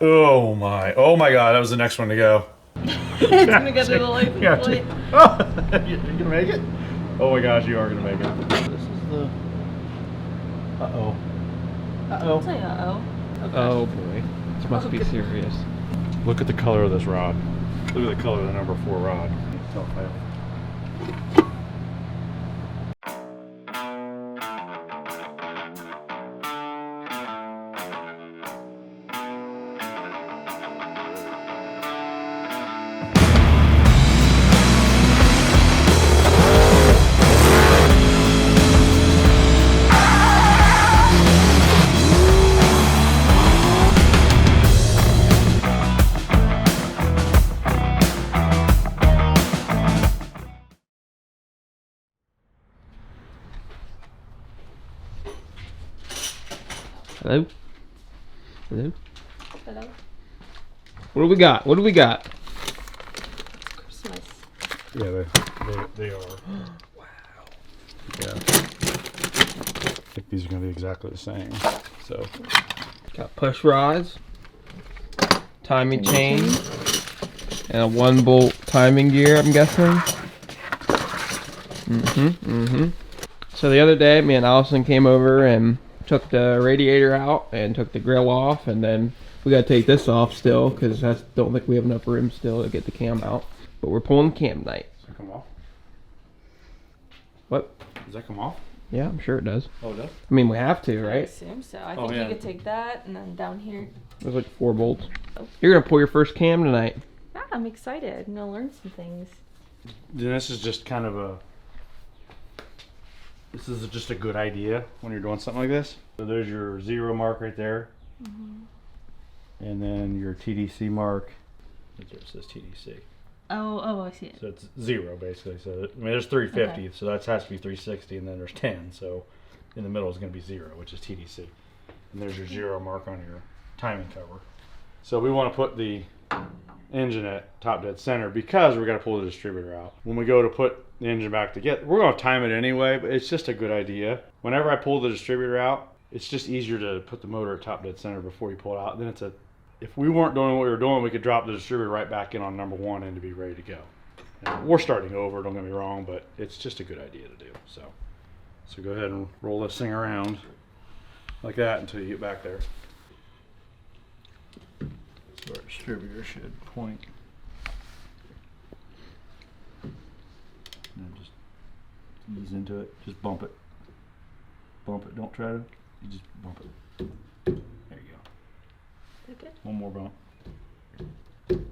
Oh my God, that was the next one to go. It's gonna go to the license plate. Oh, you gonna make it? Oh my gosh, you are gonna make it. This is the. Uh-oh. I'll say uh-oh. Okay. Oh boy, this must be serious. Look at the color of this rod. Look at the color of the number 4 rod. Tell if I- Hello? Hello? Hello? What do we got? What do we got? Christmas. Yeah, they are. Wow. Yeah. I think these are gonna be exactly the same. So. Got push rods, timing chain, and a 1-bolt timing gear, I'm guessing. So the other day, me and Allison came over and took the radiator out and took the grill off, and then we gotta take this off still because I don't think we have enough room still to get the cam out. But we're pulling the cam tonight. Does that come off? What? Does that come off? Yeah, I'm sure it does. Oh, it does? I mean, we have to, I right? assume so. I Oh, think yeah. you could take that and then down here. There's like 4 bolts. You're gonna pull your first cam tonight. Ah, I'm excited. I'm gonna learn some things. Then this is just kind of a. This is just a good idea when you're doing something like this. So there's your 0 mark right there. And then your TDC mark. That's where it says TDC. Oh, I see it. So it's 0 basically. So I mean, there's 350, so that has to be 360, and then there's 10. So in the middle is going to be 0, which is TDC. And there's your 0 mark on your timing cover. So we want to put the engine at top dead center because we're going to pull the distributor out. When we go to put the engine back together, we're going to time it anyway, but it's just a good idea. Whenever I pull the distributor out, it's just easier to put the motor at top dead center before you pull it out. Then it's if we weren't doing what we were doing, we could drop the distributor right back in on number 1 and to be ready to go. And we're starting over, don't get me wrong, but it's just a good idea to do. So go ahead and roll this thing around like that until you get back there. So our distributor should point. And just ease into it. Just bump it. Bump it. Don't try to. You just bump it. There you go. Okay. One more bump.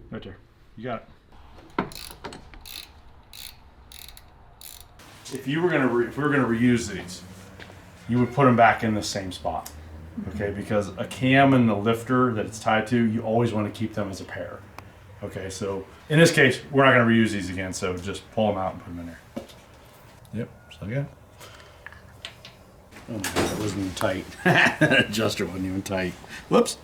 Right there. You got it. If we were gonna reuse these, you would put them back in the same spot. Okay, because a cam and the lifter that it's tied to, you always want to keep them as a pair. Okay, so in this case, we're not going to reuse these again, so just pull them out and put them in there. Yep, so yeah. Oh my God, that wasn't even tight. That adjuster wasn't even tight. Whoops.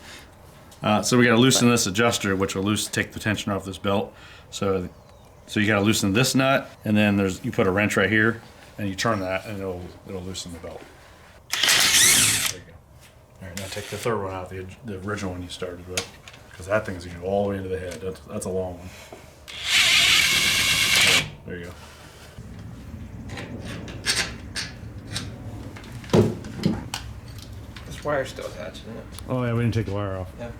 So we got to loosen this adjuster, which will take the tension off this belt. So you got to loosen this nut, and then you put a wrench right here, and you turn that, and it'll loosen the belt. There you go. All right, now take the third one out, the original one you started with, because that thing's gonna go all the way into the head. That's a long one. There you go. This wire's still attached, isn't it? Oh yeah, we didn't take the wire off. Yeah.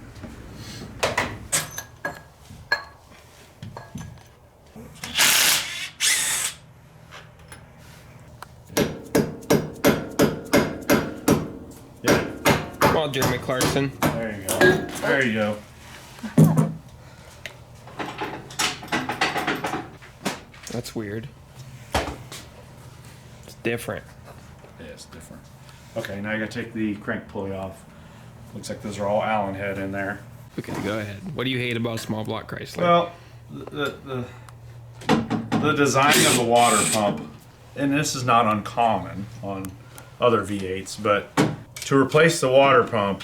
Come on, Jeremy Clarkson. There you go. There you go. That's weird. It's different. Yeah, it's different. Okay, now you gotta take the crank pulley off. Looks like those are all Allen head in there. Okay, go ahead. What do you hate about a small block Chrysler? Well, the design of the water pump, and this is not uncommon on other V8s, but to replace the water pump,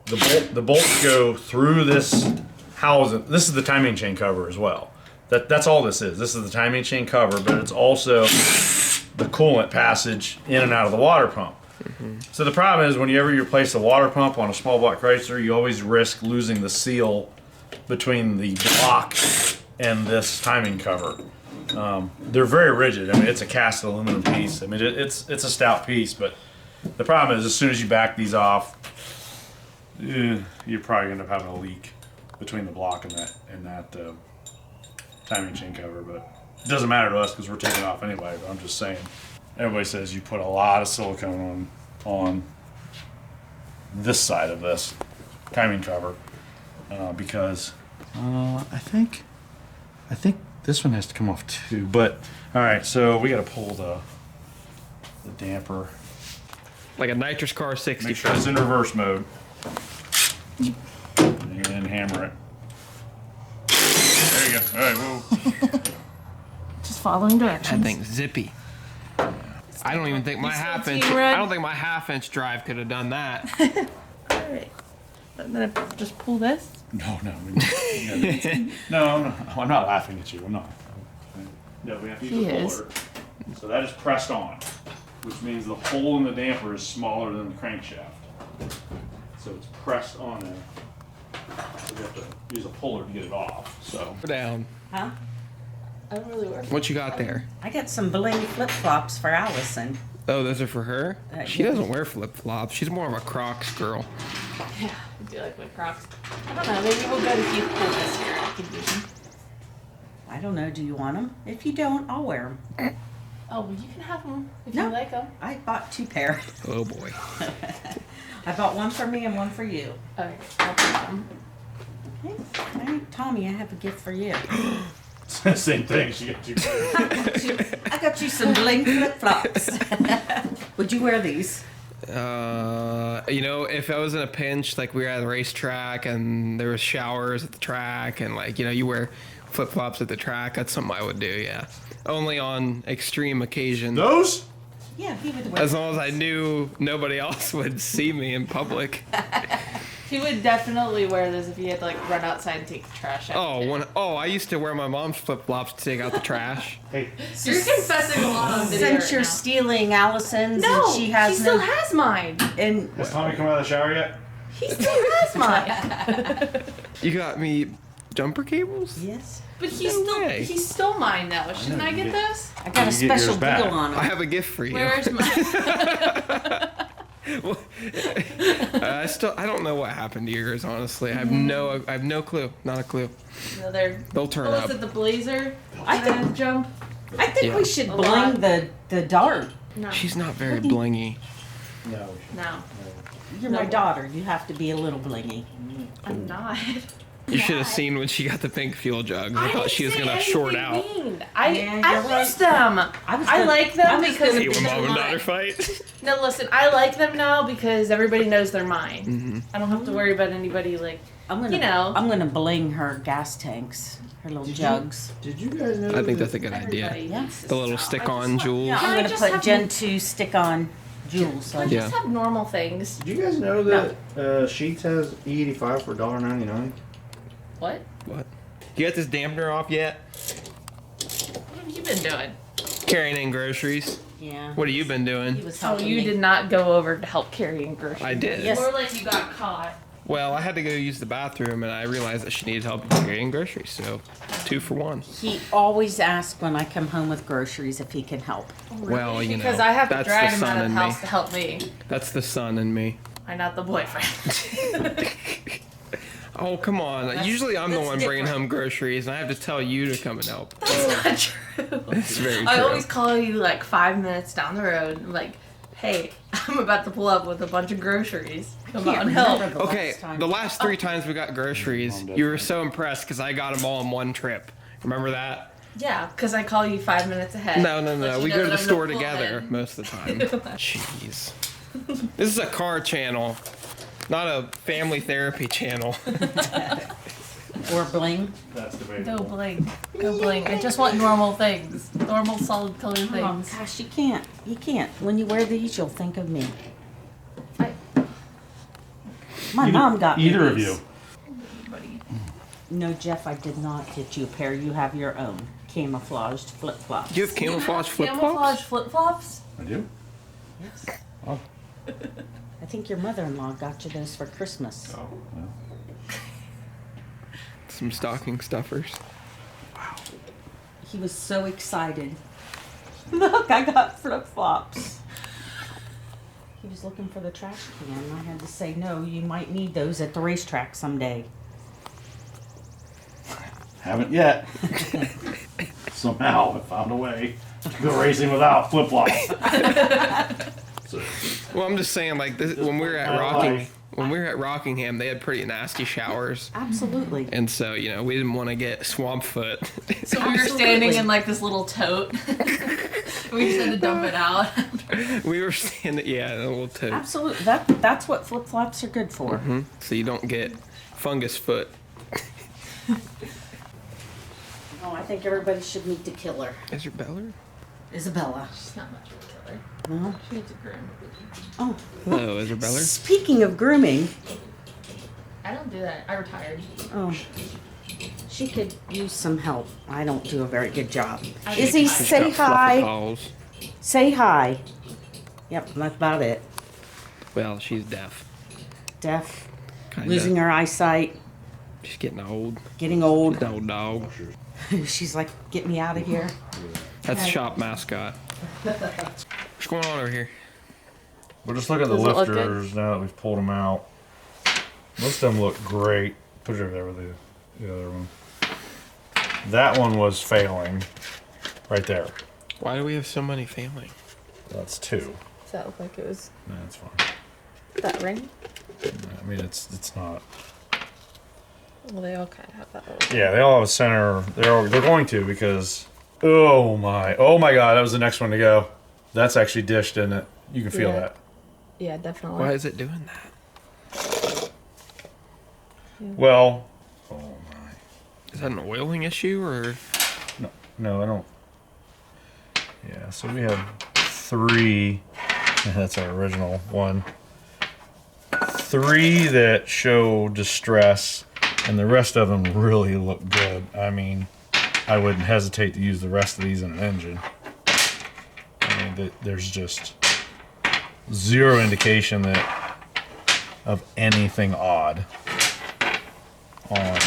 the bolts go through this housing. This is the timing chain cover as well. That's all this is. This is the timing chain cover, but it's also the coolant passage in and out of the water pump. So the problem is whenever you replace a water pump on a small block Chrysler, you always risk losing the seal between the block and this timing cover. They're very rigid. I mean, it's a cast aluminum piece. I mean, it's a stout piece, but the problem is as soon as you back these off, you're probably gonna end up having a leak between the block and that timing chain cover. But it doesn't matter to us because we're taking it off anyway. But I'm just saying. Everybody says you put a lot of silicone on this side of this timing cover because I think this one has to come off too. But all right, so we got to pull the damper. Like a nitrous car 60. Make sure it's in reverse mode and hammer it. There you go. All right, whoa. Just following directions. That thing's zippy. I don't even think my half-inch. Team Red. I don't think my half-inch drive could have done that. Alright. And then I just pull this. No, I'm not laughing at you. I'm not. No, we have to use a puller. So that is pressed on, which means the hole in the damper is smaller than the crankshaft. So it's pressed on there. So we have to use a puller to get it off. So Down. Huh? I don't really work. What you got there? I got some bling flip-flops for Allison. Oh, those are for her? She yeah. doesn't wear flip-flops. She's more of a Crocs girl. Yeah, I do like my Crocs. I don't know, maybe we'll go to Keith Pool this year and I can use them. I don't know, do you want them? If you don't, I'll wear them. Oh, well, you can have them if No. you like them. I bought 2 pair. Oh boy. I bought one for me and one for you. Okay, I'll take them. Okay. All right, Tommy, I have a gift for you. same thing. She got 2 pairs. I got you some bling flip-flops. Would you wear these? You know, if I was in a pinch, like we were at a racetrack and there was showers at the track and like, you know, you wear flip-flops at the track, that's something I would do, yeah. Only on extreme occasions. Those? Yeah, he would wear As long as I knew nobody else would see me in public. He would definitely wear this if he had to like run outside and take the trash out. I used to wear my mom's flip-flops to take out the trash. Hey, You're confessing a lot on video Since right you're now. stealing Allison's No, and she has still no... has mine. And has Tommy come out of the shower yet? He still has mine. You got me jumper cables? yes, But way. he stole mine though. Shouldn't I you get did. this? I got a You get yours special back. deal on I them. have a gift for you. Where's mine? I don't know what happened to yours, honestly. I have no clue. Not a clue. No, they're. They'll turn What up. was it, the blazer? I think- Jump. I think Yeah. we should A bling lot. the dart. No. She's not very blingy. No. No, You're my daughter. You have to be a little blingy. I'm not. You should have seen when she got the pink fuel jugs. I thought she was gonna short out. I you're used them. I like them because Hey, when they're mom and daughter mine. fight. No, listen, I like them now because everybody knows they're mine. Mm-hmm. I don't have to worry about anybody like. I'm gonna, You know. I'm gonna bling her gas tanks, her little jugs. Did you guys know? I think that's a good idea. Everybody Yeah. needs this The little stuff. stick-on jewels. Yeah, Can I I'm gonna just put have Gen them- 2 stick-on jewels. I Like, Yeah. just have normal things. Did you guys know that Sheets has E85 for $1.99? What? What? You got this dampener off yet? What have you been doing? Carrying in groceries. yeah. What have you been He doing? was Oh, helping you me. did not go over to help carrying groceries. I did. Yes. More like you got caught. Well, I had to go use the bathroom and I realized that she needed help carrying groceries, so 2 for 1. He always asks when I come home with groceries if he can help. Well, you know, Because I have to that's drag the him out son of in the me. house to help me. That's the son in me. I'm not the boyfriend. Oh, come on. Usually I'm the that's one bringing different. home groceries and I have to tell you to come and help. That's not true. It's very true. I always call you like 5 minutes down the road. I'm like, hey, I'm about to pull up with a bunch of groceries. Come Can't out and help. remember the Okay, last time. the last 3 times we got groceries, you were so impressed because I got them all in one trip. Remember that? Yeah, because I call you 5 minutes ahead. No. Let you We know go to that the I'm store gonna pull together in. most of the time. Jeez. This is a car channel, not a family therapy channel. Or bling. That's debatable. Go bling. Go bling. I just want normal things. Normal solid color Oh things. gosh, you can't. You can't. When you wear these, you'll think of me. I- My mom got me Either of these. you. Buddy. No, Jeff, I did not get you a pair. You have your own camouflaged flip-flops. Do you have camouflage flip Camouflage flops? flip flops? I do. Yes. I think your mother-in-law got you those for Christmas. Oh, well. Some stocking stuffers. He was so excited. Look, I got flip-flops. He was looking for the trash can. I had to say, no, you might need those at the racetrack someday. Haven't yet. Somehow I found a way to go racing without flip flops. Well, I'm just saying, like this, when we were at Rockingham, they had pretty nasty showers, Absolutely. and so we didn't want to get swamp foot. So we were standing in like this little tote. We just had to dump it out. We were standing, in a little tote. Absolutely. That's what flip-flops are good for. So you don't get fungus foot. Oh, I think everybody should meet the killer. Is your Beller? Isabella. She's not much of a killer. No? She needs a groom. Oh. Hello, is your Beller? Speaking of grooming, I don't do that. I retired. oh, she could use some help. I don't do a very good job. I Izzy, just say Got fluffy hi. paws. Say hi. Yep, that's about it. Well, she's deaf. Deaf, Kinda. losing her eyesight, She's getting old. getting old. Old dog. She's like, get me out of here. That's the shop mascot. What's going on over here? We're just looking at the Does it look good? lifters now that we've pulled them out. Most of them look great. Put it over there with the other one. That one was failing. Right there. Why do we have so many failing? That's 2. Does that look like it was No, that's fine. that ring? I mean, it's not. Well, they all kind of have that little. Yeah, they all have a center. They're going to because. Oh my God, that was the next one to go. That's actually dished, isn't it? You can feel Yeah. that. Yeah, definitely. Why is it doing that? Well. Oh my. Is that an oiling issue or? No, I don't. Yeah, so we have 3. That's our original one. 3 that show distress, and the rest of them really look good. I mean, I wouldn't hesitate to use the rest of these in an engine. I mean, there's just 0 indication of anything odd on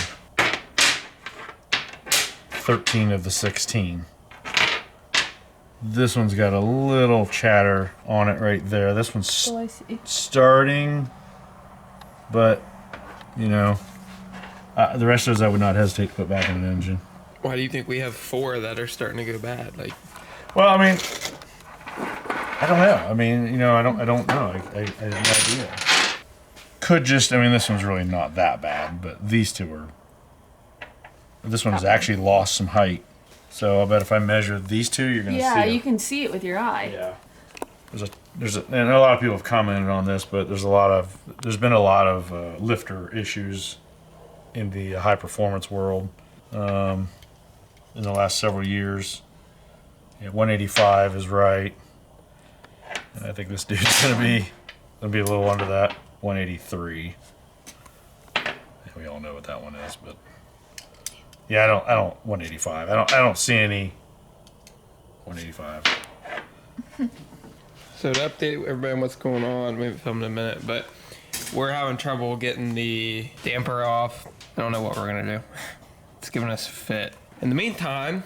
13 of the 16. This one's got a little chatter on it right there. This one's Oh, I see. starting, but the rest of those I would not hesitate to put back in an engine. Why do you think we have 4 that are starting to go bad? Like, Well, I mean, I don't know. I mean, I don't know. I have no idea. Could just, I mean, this one's really not that bad, but these 2 are. This one's actually lost some height. So I bet if I measure these 2, you're gonna see. Yeah, it. you can see it with your eye. Yeah. And a lot of people have commented on this, but there's been a lot of lifter issues in the high performance world in the last several years. Yeah, 185 is right, and I think this dude's gonna be a little under that, 183. Yeah, we all know what that one is, but yeah, I don't 185. I don't see any 185. so to update everybody on what's going on, maybe film in a minute, but we're having trouble getting the damper off. I don't know what we're gonna do. It's giving us a fit. In the meantime,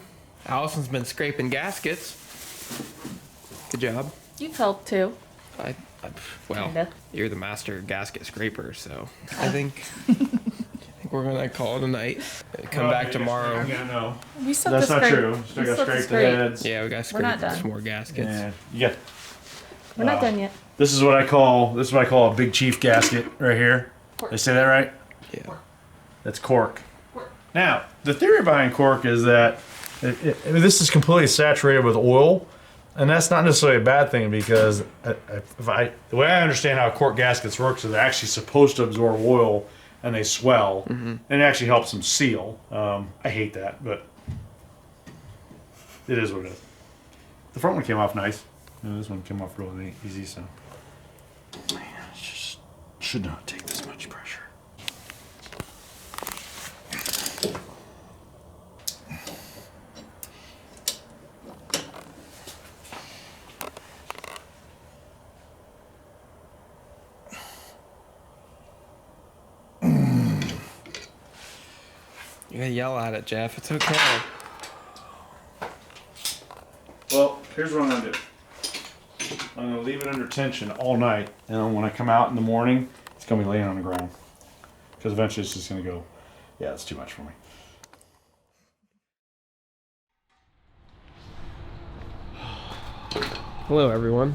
Allison's been scraping gaskets. Good job. You've helped too. Well, Kinda. you're the master gasket scraper, so I think we're gonna call it a night. Come back tomorrow. Yeah, no. We still That's have not to scrape. true. Still we got still have to scrape the heads. Yeah, we gotta We're not scrape done. some more gaskets. Yeah. You got. We're not done yet. This is what I call a big chief gasket right here. Did I say that right? Yeah. That's cork. Now, the theory behind cork is that I mean, this is completely saturated with oil, and that's not necessarily a bad thing because the way I understand how cork gaskets work is they're actually supposed to absorb oil and they swell, and it actually helps them seal. I hate that, but it is what it is. The front one came off nice. This one came off really easy, so. Man, it just should not take this much pressure. You gotta yell at it, Jeff. It's okay. Well, here's what I'm gonna do. I'm gonna leave it under tension all night, and then when I come out in the morning, it's gonna be laying on the ground. Because eventually it's just gonna go, yeah, it's too much for me. Hello, everyone.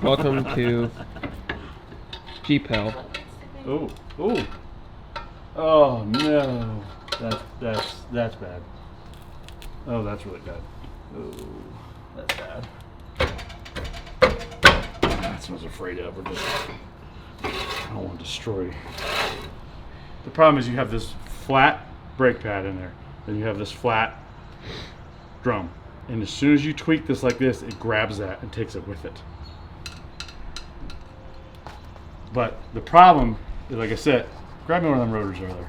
Welcome to Jeep Hell. Ooh, ooh. Oh no, that's bad. Oh, that's really bad. Ooh, that's bad. That's what I was afraid of. We're just, I don't want to destroy. The problem is you have this flat brake pad in there, then you have this flat drum, and as soon as you tweak this like this, it grabs that and takes it with it. But the problem is, like I said, grab me one of them rotors over there.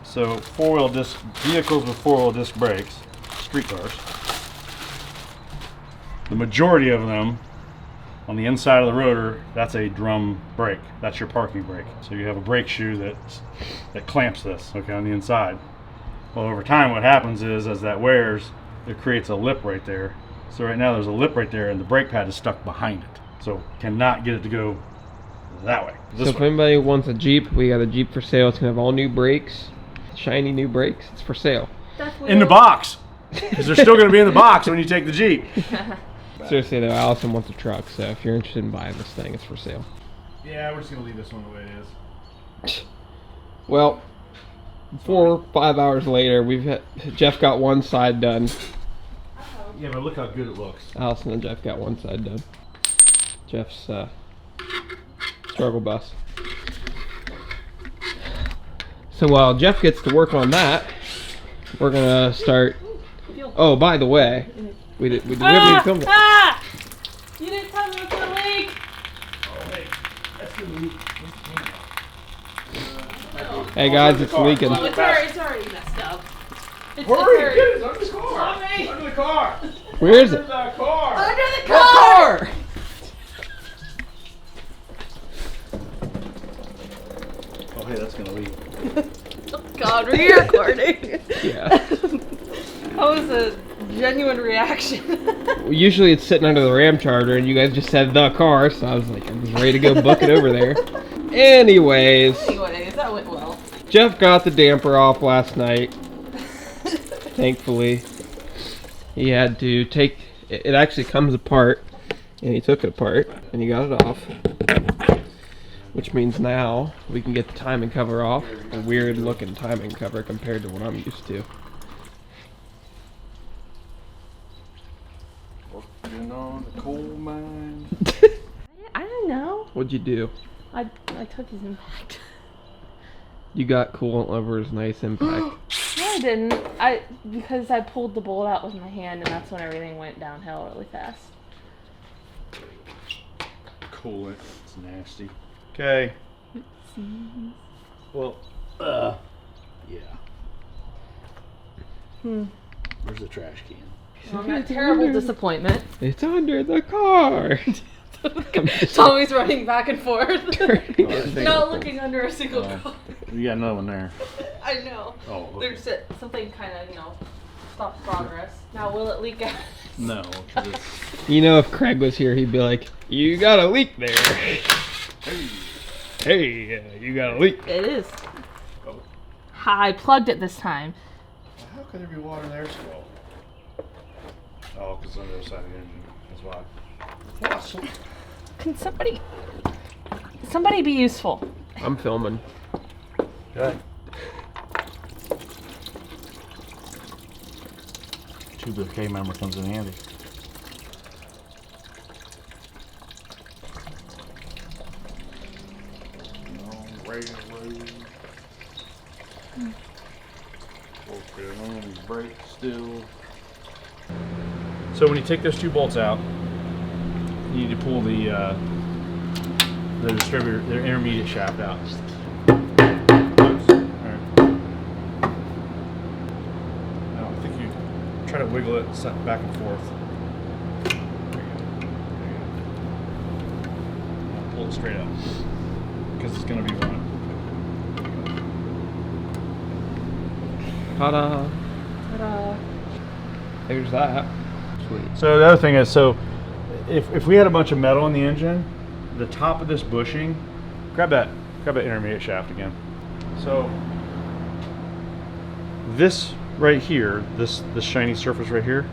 So four-wheel disc vehicles with four-wheel disc brakes, street cars. The majority of them on the inside of the rotor, that's a drum brake. That's your parking brake. So you have a brake shoe that clamps this, okay, on the inside. Well, over time, what happens is, as that wears, it creates a lip right there. So right now, there's a lip right there, and the brake pad is stuck behind it. So cannot get it to go that way. So if anybody wants a Jeep, we got a Jeep for sale. It's gonna have all new brakes, shiny new brakes. It's for sale. In the box, because they're still going to be in the box when you take the Jeep. Seriously though, Allison wants a truck, so if you're interested in buying this thing, it's for sale. Yeah, we're just going to leave this one the way it is. Well, 4 or 5 hours later, Jeff got one side done. Yeah, but look how good it looks. Allison and Jeff got one side done. Jeff's struggle bus. So while Jeff gets to work on that, we're gonna start. Oh, by the way, we haven't even filmed it. Ah! You didn't tell me it was gonna leak. Oh, hey, that's going to leak. Hey guys, it's leaking. Well, it's already messed up. Hurry, get it under the car. Mommy. Under the car. Where is it? Under the car. Under the car! Oh, hey, that's going to leak. Oh God, were you recording? Yeah. That was a genuine reaction. Well, usually it's sitting under the Ram Charger, and you guys just said the car, so I was like, I was ready to go book it over there. Anyways, that went well. Jeff got the damper off last night. Thankfully, he had to take it. Actually comes apart, and he took it apart, and he got it off. Which means now we can get the timing cover off. A weird looking timing cover compared to what I'm used to. Working on the coal mine. I don't know. What'd you do? I took his impact. You got coolant over his nice impact. No, I didn't. Because I pulled the bolt out with my hand, and that's when everything went downhill really fast. Coolant. It's nasty. Okay. Well, yeah. Where's the trash can? Well, a terrible disappointment. It's under the car. Tommy's running back and forth. Oh, Not looking under a single car. You got another one there. I know. Oh, okay. There's something kind of, stops progress. Now, will it leak out? No. You know, if Craig was here, he'd be like, "You got a leak there." Hey, you got a leak. It is. Oh. I plugged it this time. How could there be water there so well? Oh, because on the other side of the engine. That's why. Awesome. Can somebody be useful? I'm filming. Okay. Tube of K member comes in handy. Okay, on brake still. So when you take those two bolts out, you need to pull the distributor, the intermediate shaft out. Try to wiggle it back and forth. There you go. it straight up because it's going to be one. Ta-da. Ta-da. There's that. Sweet. So the other thing is, so if we had a bunch of metal in the engine, the top of this bushing, grab that intermediate shaft again. So this right here, this shiny surface right here,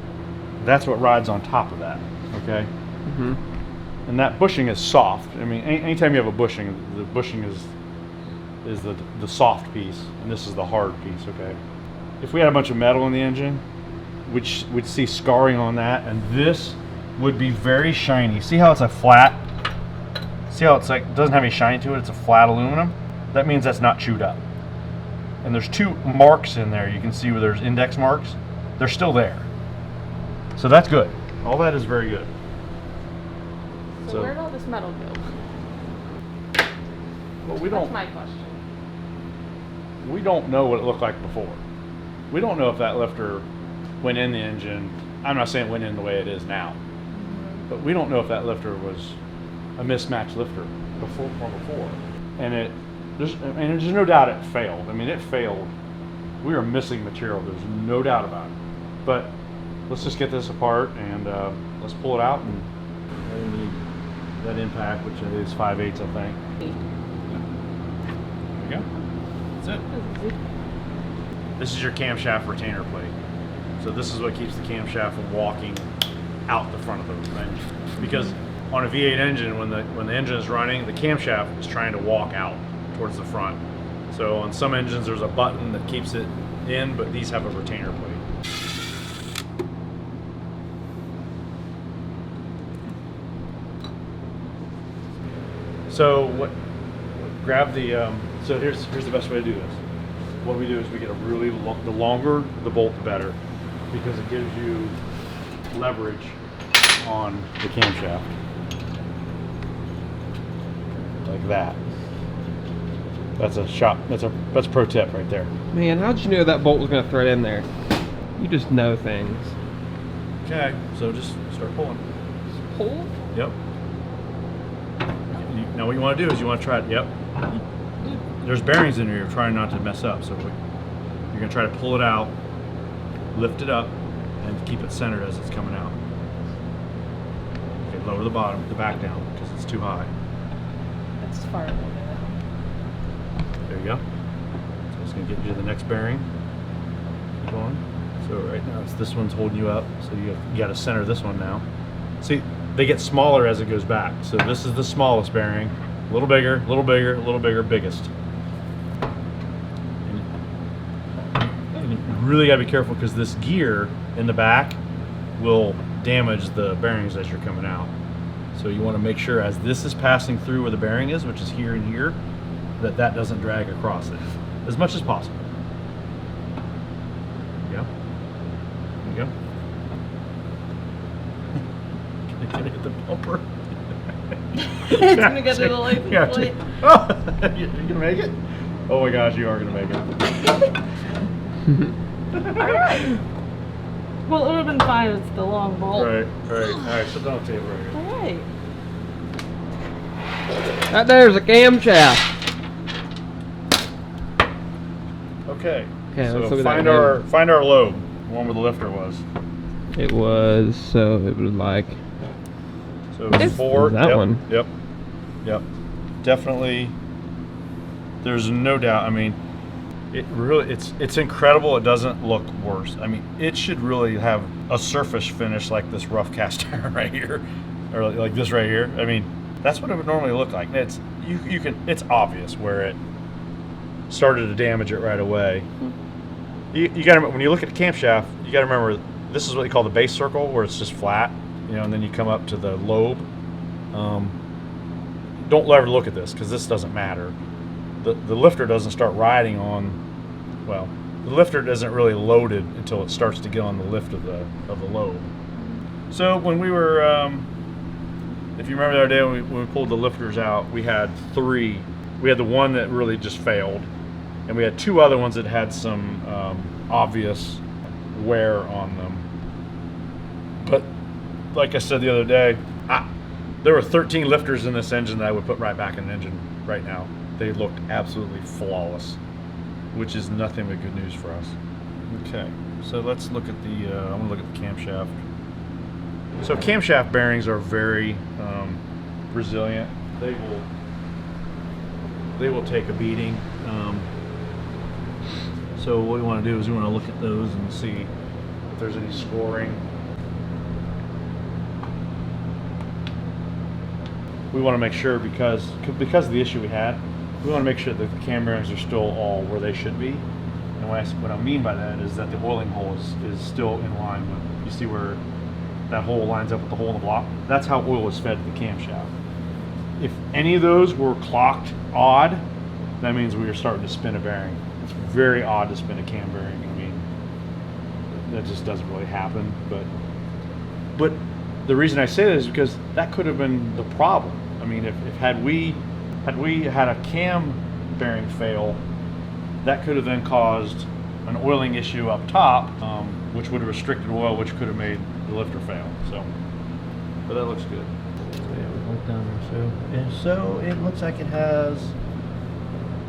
that's what rides on top of that. Okay. Mm-hmm. And that bushing is soft. I mean, anytime you have a bushing, the bushing is the soft piece, and this is the hard piece. Okay. If we had a bunch of metal in the engine, we'd see scarring on that, and this would be very shiny. See how it's a flat? See how it's like doesn't have any shine to it? It's a flat aluminum. That means that's not chewed up. And there's two marks in there. You can see where there's index marks. They're still there. So that's good. All that is very good. So where'd all this metal go? Well, we That's don't. my question. We don't know what it looked like before. We don't know if that lifter went in the engine. I'm not saying it went in the way it is now, but we don't know if that lifter was a mismatched lifter before. And there's no doubt it failed. I mean, it failed. We are missing material. There's no doubt about it. But let's just get this apart and let's pull it out, and we need that impact, which is 5/8, I think. There we go. That's it. This is your camshaft retainer plate. So this is what keeps the camshaft from walking out the front of the thing. Because on a V8 engine, when the engine is running, the camshaft is trying to walk out towards the front. So on some engines, there's a button that keeps it in, but these have a retainer plate. So grab the, so here's the best way to do this. What we do is we get the longer the bolt, the better, because it gives you leverage on the camshaft. Like that. That's a pro tip right there. Man, how'd you know that bolt was gonna thread in there? You just know things. Okay, so just start pulling. Pull? Yep. Now what you want to do is you want to try it. Yep. There's bearings in here. You're trying not to mess up. So you're going to try to pull it out, lift it up, and keep it centered as it's coming out. Okay, lower the bottom, the back down, because it's too high. That's far enough. There you go. So it's going to get you to the next bearing. Keep going. So right now it's this one's holding you up. So you got to center this one now. See, they get smaller as it goes back. So this is the smallest bearing. A little bigger, a little bigger, a little bigger, biggest. And you really got to be careful because this gear in the back will damage the bearings as you're coming out. So you want to make sure as this is passing through where the bearing is, which is here and here, that doesn't drag across it as much as possible. There you go. It's gonna hit the bumper. It's gonna get to the license plate. Oh, you gonna make it? Oh my gosh, you are gonna make it. Alright. Well, it would have been fine if it's the long bolt. Right. Alright, sit down on the table right here. Alright. That there's a camshaft. Okay. Okay, So let's look at find that find our lobe, the one where the lifter was. It was, so it was like, So it was 4. that Yep, one. Yep. Definitely. There's no doubt. I mean, it really it's incredible. It doesn't look worse. I mean, it should really have a surface finish like this rough cast iron right here, or like this right here. I mean, that's what it would normally look like. It's it's obvious where it started to damage it right away. You got to, when you look at the camshaft, you got to remember this is what they call the base circle, where it's just flat, and then you come up to the lobe. Don't ever look at this because this doesn't matter. The lifter doesn't start riding on, well, the lifter isn't really loaded until it starts to get on the lift of the lobe. So when we were, if you remember the other day when we pulled the lifters out, we had 3. We had the one that really just failed, and we had 2 other ones that had some obvious wear on them. But like I said the other day, there were 13 lifters in this engine that I would put right back in the engine right now. They looked absolutely flawless, which is nothing but good news for us. Okay, so let's look at the, I'm gonna look at the camshaft. So camshaft bearings are very resilient. They will take a beating. So what we want to do is we want to look at those and see if there's any scoring. We want to make sure because of the issue we had, we want to make sure that the cam bearings are still all where they should be. And what I mean by that is that the oiling hole is still in line with, you see where that hole lines up with the hole in the block? That's how oil is fed to the camshaft. If any of those were clocked odd, that means we are starting to spin a bearing. It's very odd to spin a cam bearing. I mean, that just doesn't really happen. But the reason I say that is because that could have been the problem. I mean, if had we had a cam bearing fail, that could have then caused an oiling issue up top, which would have restricted oil, which could have made the lifter fail. So, but that looks good. So yeah, we look down there. So it looks like it has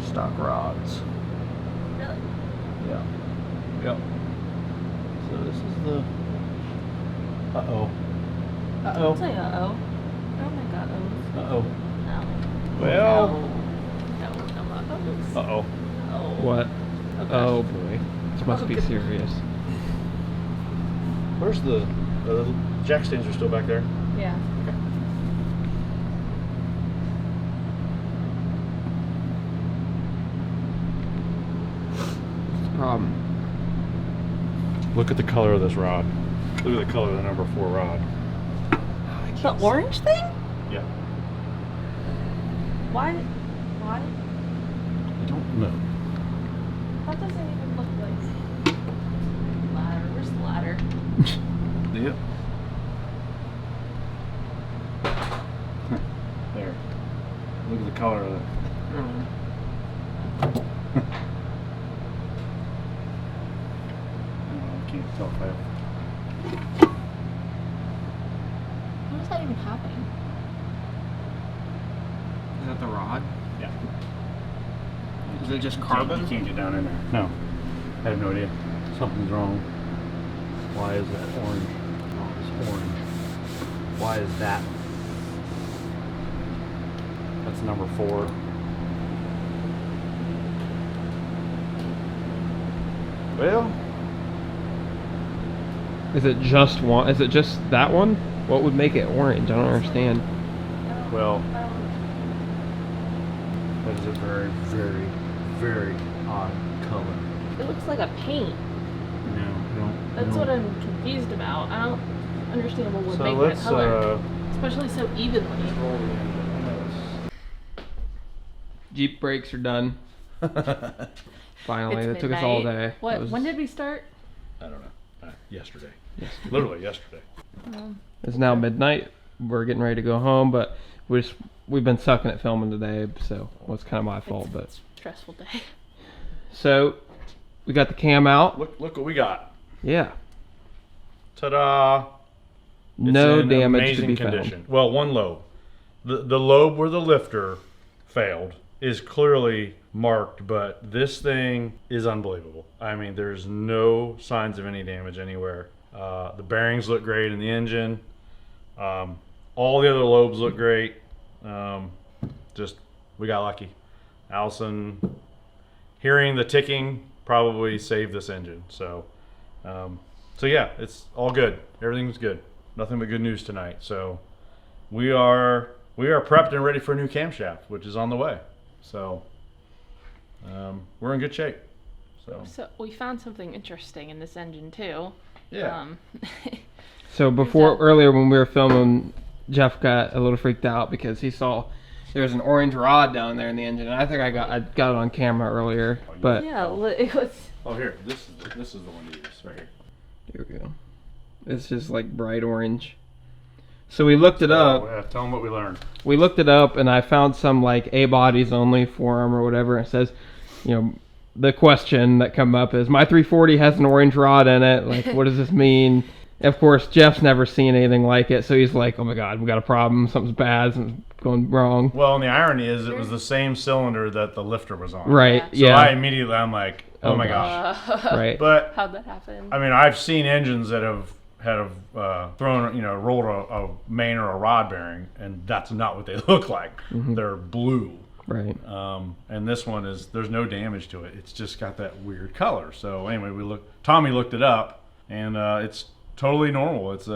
stock rods. Really? Yeah. Yep. So this is the. Uh-oh. I'll say uh-oh. I don't think uh-ohs. Uh-oh. No. Well. No, no uh-ohs. Uh-oh. Oh. What? Okay. Oh boy, this must be Okay. serious. Where's the jack stands are still back there? Yeah. Problem. Look at the color of this rod. Look at the color of the number 4 rod. The orange thing? Yeah. Why? I don't know. That doesn't even look like ladder. Where's the ladder? Yep. There. Look at the color of it. I can't tell if I How is that even happening? Is that the rod? Yeah. Is it just You carbon? can't get down in there. No. I have no idea. Something's wrong. Why is that orange? Oh, it's orange. Why is that? That's number 4. Well, Is it just one? Is it just that one? What would make it orange? I don't understand. well, that is a very, very, very odd color. It looks like a paint. No. That's what I'm confused about. I don't understand what would So make let's that color, especially so evenly. roll the engine. Jeep brakes are done. Finally, It's it took us all midnight. day. What? It was- When did we start? I don't know. Yesterday. Literally yesterday. It's now midnight. We're getting ready to go home, but we've been sucking at filming today, so it's kind of my fault. But It's a stressful day. so we got the cam out. Look what we got. Yeah, Ta-da! It's no in damage to amazing be condition. found. Well, one lobe. The lobe where the lifter failed is clearly marked, but this thing is unbelievable. I mean, there's no signs of any damage anywhere. The bearings look great in the engine. All the other lobes look great. Just, we got lucky. Allison, hearing the ticking probably saved this engine. So yeah, it's all good. Everything's good. Nothing but good news tonight. So we are prepped and ready for a new camshaft, which is on the way. So we're in good shape. So we found something interesting in this engine too. Yeah. So earlier when we were filming, Jeff got a little freaked out because he saw there was an orange rod down there in the engine. And I think I got it on camera earlier, but Yeah, it was. Oh, here. This is the one to use right here. here we go. It's just like bright orange. So we looked it up. Yeah, tell them what we learned. We looked it up, and I found some like A bodies only forum or whatever. It says, you know, the question that come up is my 340 has an orange rod in it. Like, what does this mean? Of course, Jeff's never seen anything like it, so he's like, "Oh my God, we got a problem. Something's bad. Something's going wrong." Well, and the irony is, it was the same cylinder that the lifter was on. Right? So Yeah. I'm like, oh my gosh. Right. But How'd that happen? I mean, I've seen engines that have thrown, rolled a main or a rod bearing, and that's not what they look like. Mm-hmm. They're blue. Right. And this one there's no damage to it. It's just got that weird color. So anyway, Tommy looked it up, and it's totally normal. It's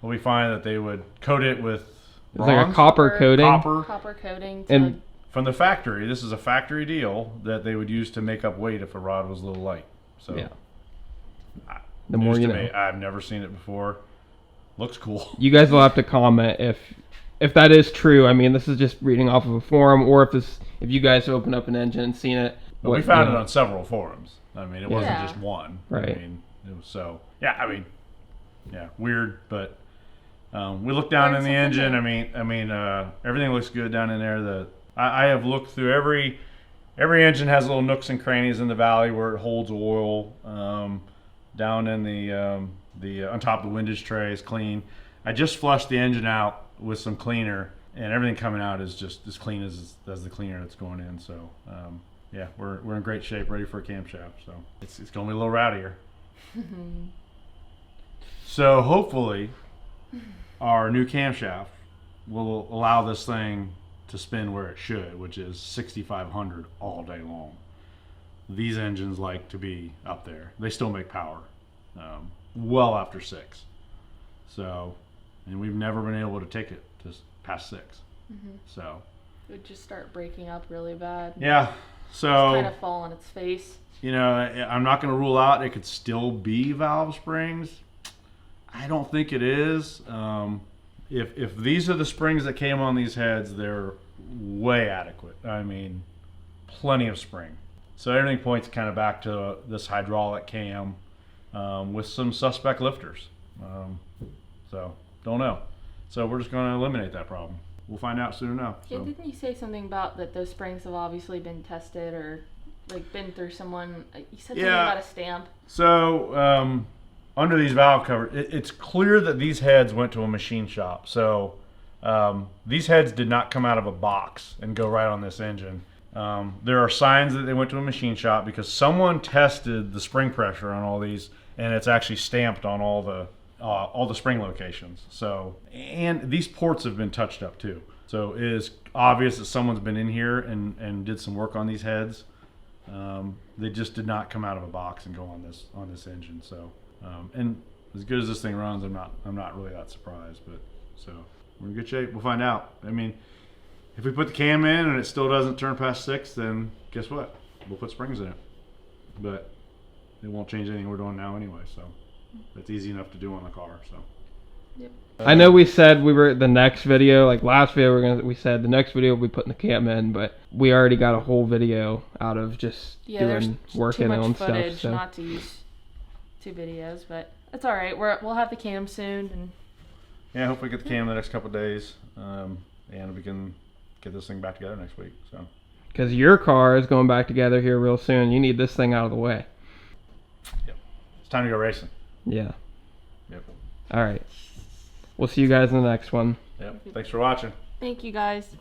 we find that they would coat it with It's like a bronze, copper coating. Copper coating. And from the factory. This is a factory deal that they would use to make up weight if a rod was a little light. So yeah. The more news you to know. me. I've never seen it before. Looks cool. You guys will have to comment if that is true. I mean, this is just reading off of a forum, or if you guys have opened up an engine and seen it. But we found it on several forums. I mean, it wasn't Yeah. just one. Right. I mean, it was weird, but we looked down in Learned the something engine. new. Everything looks good down in there. I have looked through every engine has little nooks and crannies in the valley where it holds oil. Down in the on top of the windage tray is clean. I just flushed the engine out with some cleaner, and everything coming out is just as clean as the cleaner that's going in. So yeah, we're in great shape, ready for a camshaft. So it's going to be a little rowdier. So hopefully our new camshaft will allow this thing to spin where it should, which is 6,500 all day long. These engines like to be up there. They still make power well after 6. So, and we've never been able to take it to past 6. So It would just start breaking up really bad. yeah, so Kind of fall on its face. I'm not going to rule out it could still be valve springs. I don't think it is. If these are the springs that came on these heads, they're way adequate. I mean, plenty of spring. So everything points kind of back to this hydraulic cam with some suspect lifters. So don't know. So we're just going to eliminate that problem. We'll find out soon enough. Yeah, So. didn't you say something about that those springs have obviously been tested or like been through someone? You said something about a stamp. So under these valve covers, it's clear that these heads went to a machine shop. So these heads did not come out of a box and go right on this engine. There are signs that they went to a machine shop because someone tested the spring pressure on all these, and it's actually stamped on all the spring locations. So, and these ports have been touched up too. So it is obvious that someone's been in here and did some work on these heads. They just did not come out of a box and go on this engine. So, and as good as this thing runs, I'm not really that surprised. But so we're in good shape. We'll find out. I mean, if we put the cam in and it still doesn't turn past 6, then guess what? We'll put springs in it. But it won't change anything we're doing now anyway. So that's easy enough to do on the car. So. Yep. I know we said we were the next video, like last video, we said the next video we'll be putting the cam in, but we already got a whole video out of just doing working too much on footage stuff. So not to use 2 videos, but that's all right. We'll have the cam soon, and Yeah, hopefully get the cam the next couple of days, and we can get this thing back together next week. So. because your car is going back together here real soon, you need this thing out of the way. Yep. It's time to go racing. Yeah. Yep. All right. We'll see you guys in the next one. Yep. Thanks for watching. thank you guys.